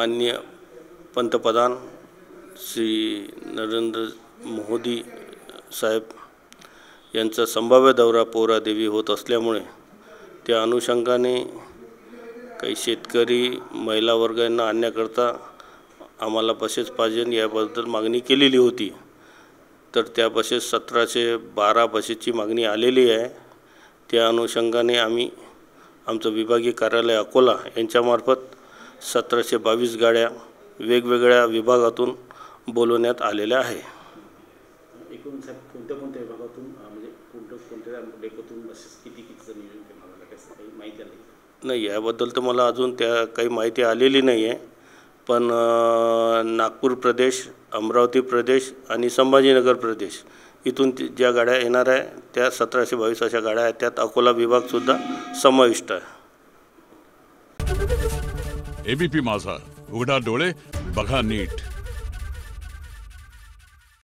माननीय पंतप्रधान श्री नरेंद्र मोदी साहेब यांचा संभाव्य दौरा पोहरादेवी होत असल्यामुळे त्या अनुषंगाने काही शेतकरी महिला वर्गांना आणण्याकरता आम्हाला बसेस पाहिजे याबद्दल मागणी केलेली होती। तर त्या बसेस 1712 बसेसची मागणी आलेली आहे। त्या अनुषंगाने आम्ही आमचं विभागीय कार्यालय अकोला यांच्यामार्फत 1722 गाड्या वेगवेगळ्या विभागातून बोलवण्यात आलेल्या आहे। एकूण कोणत्या विभागातून म्हणजे कोणत्या डेपोतून बसेस कितीचं नियोजन केलं कसं काही माहिती आली नाही? याबद्दल तर मला अजून त्या काही माहिती आलेली नाही आहे, पण नागपूर प्रदेश, अमरावती प्रदेश आणि संभाजीनगर प्रदेश इथून ज्या गाड्या येणार आहे त्या 1722 अशा गाड्या आहेत। त्यात अकोला विभागसुद्धा समाविष्ट आहे। एबीपी माझा, उघडा डोळे बघा नीट।